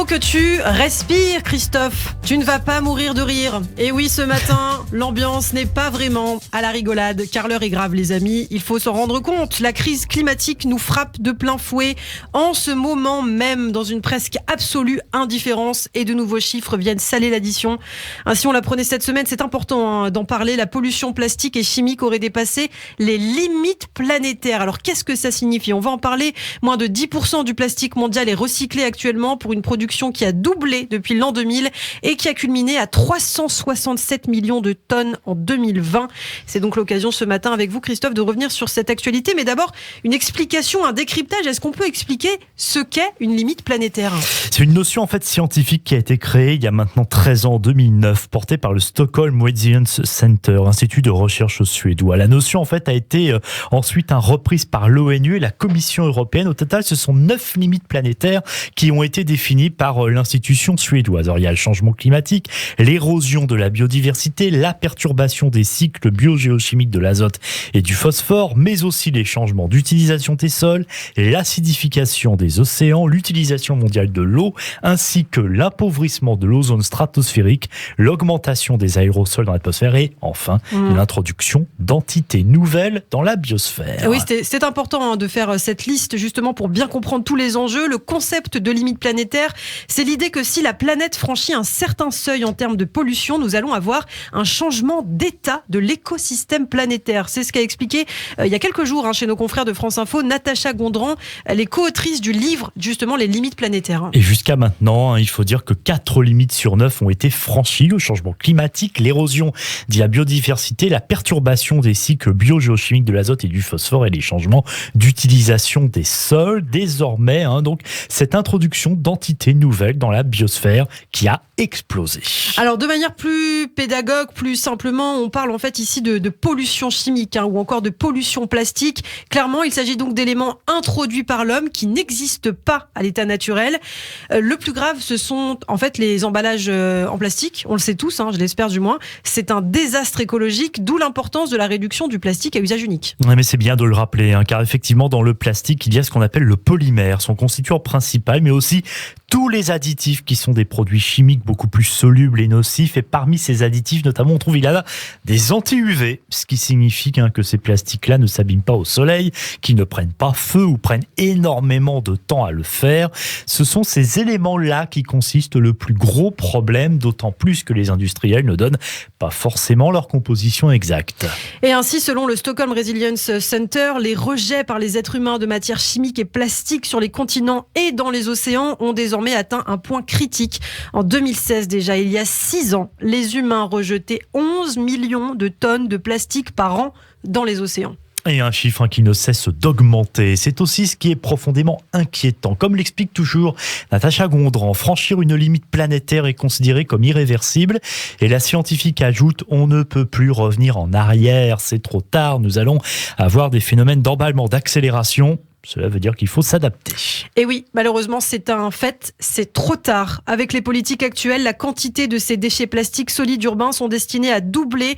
faut que tu respires, Christophe. Tu ne vas pas mourir de rire. Et oui, ce matin, l'ambiance n'est pas vraiment à la rigolade, car l'heure est grave, les amis. Il faut s'en rendre compte. La crise climatique nous frappe de plein fouet en ce moment même, dans une presque absolue indifférence. Et de nouveaux chiffres viennent saler l'addition. Ainsi, on l'apprenait cette semaine, c'est important d'en parler. La pollution plastique et chimique aurait dépassé les limites planétaires. Alors, qu'est-ce que ça signifie ? On va en parler. Moins de 10% du plastique mondial est recyclé actuellement pour une production qui a doublé depuis l'an 2000 et qui a culminé à 367 millions de tonnes en 2020. C'est donc l'occasion ce matin avec vous, Christophe, de revenir sur cette actualité. Mais d'abord, une explication, un décryptage. Est-ce qu'on peut expliquer ce qu'est une limite planétaire ? C'est une notion en fait scientifique qui a été créée il y a maintenant 13 ans, en 2009, portée par le Stockholm Resilience Center, institut de recherche suédois. La notion en fait a été ensuite reprise par l'ONU et la Commission européenne. Au total, ce sont 9 limites planétaires qui ont été définies par l'institution suédoise. Alors, il y a le changement climatique, l'érosion de la biodiversité, la perturbation des cycles biogéochimiques de l'azote et du phosphore, mais aussi les changements d'utilisation des sols, l'acidification des océans, l'utilisation mondiale de l'eau, ainsi que l'appauvrissement de l'ozone stratosphérique, l'augmentation des aérosols dans l'atmosphère et enfin l'introduction d'entités nouvelles dans la biosphère. Oui, c'est important de faire cette liste justement pour bien comprendre tous les enjeux. Le concept de limite planétaire, c'est l'idée que si la planète franchit un certain seuil en termes de pollution, nous allons avoir un changement d'état de l'écosystème planétaire. C'est ce qu'a expliqué il y a quelques jours chez nos confrères de France Info, Natacha Gondran. Elle est co-autrice du livre justement Les limites planétaires. Et jusqu'à maintenant, il faut dire que 4 limites sur 9 ont été franchies. Le changement climatique, l'érosion de la biodiversité, la perturbation des cycles biogéochimiques de l'azote et du phosphore et les changements d'utilisation des sols. Désormais, donc cette introduction d'entités nouvelles dans la biosphère qui a explosé. Alors de manière plus pédagogue, plus simplement, on parle en fait ici de pollution chimique ou encore de pollution plastique. Clairement, il s'agit donc d'éléments introduits par l'homme qui n'existent pas à l'état naturel. Le plus grave, ce sont en fait les emballages en plastique. On le sait tous, je l'espère du moins. C'est un désastre écologique, d'où l'importance de la réduction du plastique à usage unique. Oui, mais c'est bien de le rappeler, car effectivement, dans le plastique, il y a ce qu'on appelle le polymère, son constituant principal, mais aussi tous les additifs qui sont des produits chimiques beaucoup plus solubles et nocifs. Et parmi ces additifs, notamment, on trouve il y a des anti-UV, ce qui signifie que ces plastiques-là ne s'abîment pas au soleil, qu'ils ne prennent pas feu ou prennent énormément de temps à le faire. Ce sont ces éléments-là qui consistent le plus gros problème, d'autant plus que les industriels ne donnent pas forcément leur composition exacte. Et ainsi, selon le Stockholm Resilience Center, les rejets par les êtres humains de matières chimiques et plastiques sur les continents et dans les océans ont désormais atteint un point critique. En 2016 déjà, il y a 6 ans, les humains rejetaient 11 millions de tonnes de plastique par an dans les océans. Et un chiffre qui ne cesse d'augmenter. C'est aussi ce qui est profondément inquiétant. Comme l'explique toujours Natacha Gondran, franchir une limite planétaire est considéré comme irréversible. Et la scientifique ajoute, on ne peut plus revenir en arrière. C'est trop tard. Nous allons avoir des phénomènes d'emballement, d'accélération. Cela veut dire qu'il faut s'adapter. Et oui, malheureusement, c'est un fait, c'est trop tard. Avec les politiques actuelles, la quantité de ces déchets plastiques solides urbains sont destinés à doubler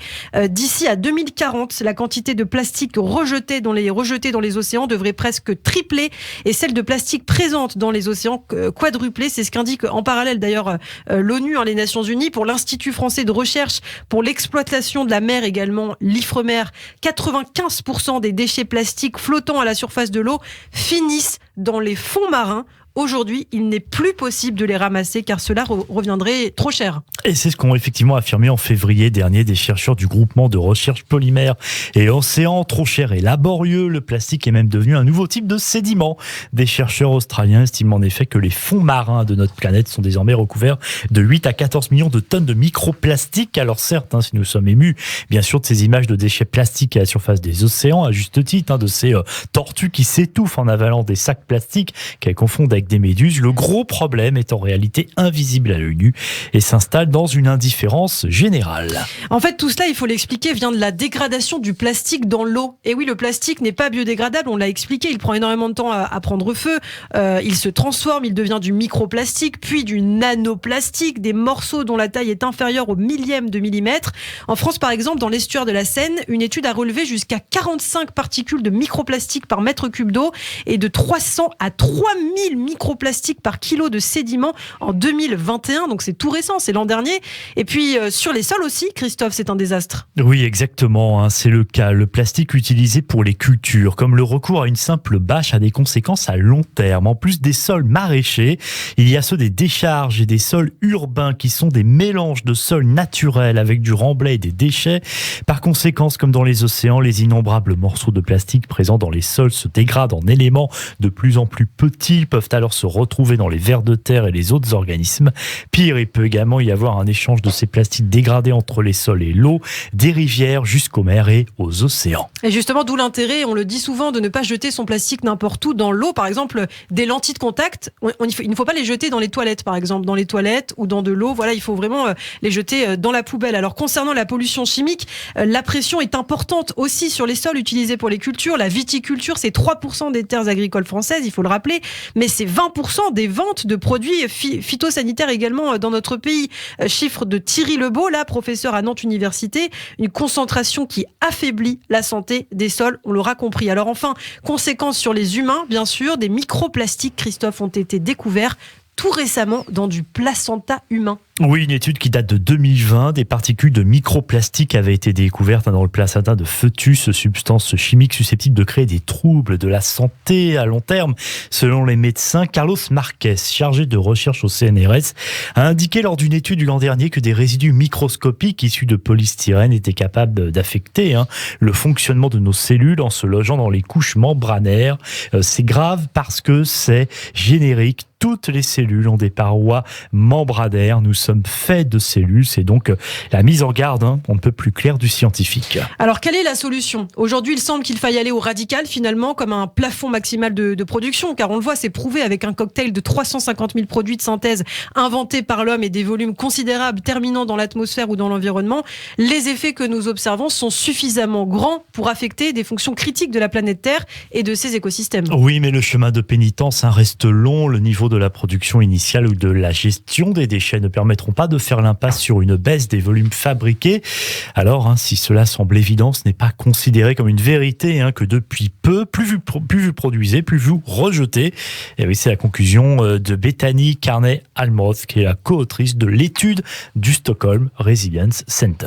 d'ici à 2040. La quantité de plastique rejeté dans les océans devrait presque tripler et celle de plastique présente dans les océans quadrupler. C'est ce qu'indique en parallèle d'ailleurs l'ONU, les Nations Unies, pour l'Institut français de recherche pour l'exploitation de la mer également, l'IFREMER. 95% des déchets plastiques flottant à la surface de l'eau finissent dans les fonds marins. Aujourd'hui, il n'est plus possible de les ramasser car cela reviendrait trop cher. Et c'est ce qu'ont effectivement affirmé en février dernier des chercheurs du groupement de recherche polymère et océans. Trop cher et laborieux, le plastique est même devenu un nouveau type de sédiment. Des chercheurs australiens estiment en effet que les fonds marins de notre planète sont désormais recouverts de 8 à 14 millions de tonnes de microplastiques. Alors certes, si nous sommes émus bien sûr de ces images de déchets plastiques à la surface des océans, à juste titre, de ces tortues qui s'étouffent en avalant des sacs plastiques qu'elles confondent avec des méduses, le gros problème est en réalité invisible à l'œil nu et s'installe dans une indifférence générale. En fait, tout cela, il faut l'expliquer, vient de la dégradation du plastique dans l'eau. Et oui, le plastique n'est pas biodégradable, on l'a expliqué, il prend énormément de temps à prendre feu, il se transforme, il devient du microplastique, puis du nanoplastique, des morceaux dont la taille est inférieure au millième de millimètre. En France, par exemple, dans l'estuaire de la Seine, une étude a relevé jusqu'à 45 particules de microplastique par mètre cube d'eau et de 300 à 3000 microplastiques par kilo de sédiments en 2021, donc c'est tout récent, c'est l'an dernier. Et puis sur les sols aussi, Christophe, c'est un désastre. Oui, exactement, c'est le cas. Le plastique utilisé pour les cultures, comme le recours à une simple bâche, a des conséquences à long terme. En plus des sols maraîchers, il y a ceux des décharges et des sols urbains qui sont des mélanges de sols naturels avec du remblai et des déchets. Par conséquent, comme dans les océans, les innombrables morceaux de plastique présents dans les sols se dégradent en éléments de plus en plus petits, peuvent alors se retrouver dans les vers de terre et les autres organismes. Pire, il peut également y avoir un échange de ces plastiques dégradés entre les sols et l'eau, des rivières jusqu'aux mers et aux océans. Et justement, d'où l'intérêt, on le dit souvent, de ne pas jeter son plastique n'importe où dans l'eau. Par exemple, des lentilles de contact, il ne faut pas les jeter dans les toilettes, par exemple, dans les toilettes ou dans de l'eau. Voilà, il faut vraiment les jeter dans la poubelle. Alors, concernant la pollution chimique, la pression est importante aussi sur les sols utilisés pour les cultures. La viticulture, c'est 3% des terres agricoles françaises, il faut le rappeler, mais c'est 20% des ventes de produits phytosanitaires également dans notre pays. Chiffre de Thierry Lebeau, là, professeur à Nantes Université, une concentration qui affaiblit la santé des sols, on l'aura compris. Alors enfin, conséquences sur les humains, bien sûr, des microplastiques, Christophe, ont été découverts tout récemment dans du placenta humain. Oui, une étude qui date de 2020. Des particules de microplastique avaient été découvertes dans le placenta de fœtus, substance chimique susceptible de créer des troubles de la santé à long terme. Selon les médecins, Carlos Marquez, chargé de recherche au CNRS, a indiqué lors d'une étude du l'an dernier que des résidus microscopiques issus de polystyrène étaient capables d'affecter le fonctionnement de nos cellules en se logeant dans les couches membranaires. C'est grave parce que c'est générique. Toutes les cellules ont des parois membranaires. Nous sommes faits de cellules. C'est donc la mise en garde, on ne peut plus clair du scientifique. Alors, quelle est la solution ? Aujourd'hui, il semble qu'il faille aller au radical, finalement, comme un plafond maximal de production, car on le voit, c'est prouvé avec un cocktail de 350 000 produits de synthèse inventés par l'homme et des volumes considérables terminant dans l'atmosphère ou dans l'environnement. Les effets que nous observons sont suffisamment grands pour affecter des fonctions critiques de la planète Terre et de ses écosystèmes. Oui, mais le chemin de pénitence reste long. Le niveau de la production initiale ou de la gestion des déchets ne permettront pas de faire l'impasse sur une baisse des volumes fabriqués. Alors, si cela semble évident, ce n'est pas considéré comme une vérité, que depuis peu, plus vous produisez, plus vous rejetez. Et oui, c'est la conclusion de Bethany Carney-Almroth, qui est la co-autrice de l'étude du Stockholm Resilience Center.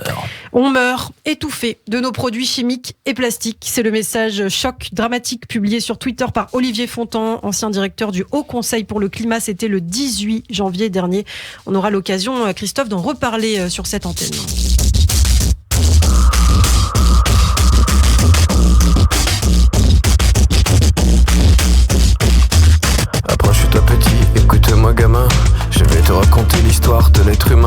On meurt étouffé de nos produits chimiques et plastiques. C'est le message choc dramatique publié sur Twitter par Olivier Fontan, ancien directeur du Haut Conseil pour le climat. C'était le 18 janvier dernier. On aura l'occasion, Christophe, d'en reparler sur cette antenne. Approche-toi petit, écoute-moi gamin. Je vais te raconter l'histoire de l'être humain.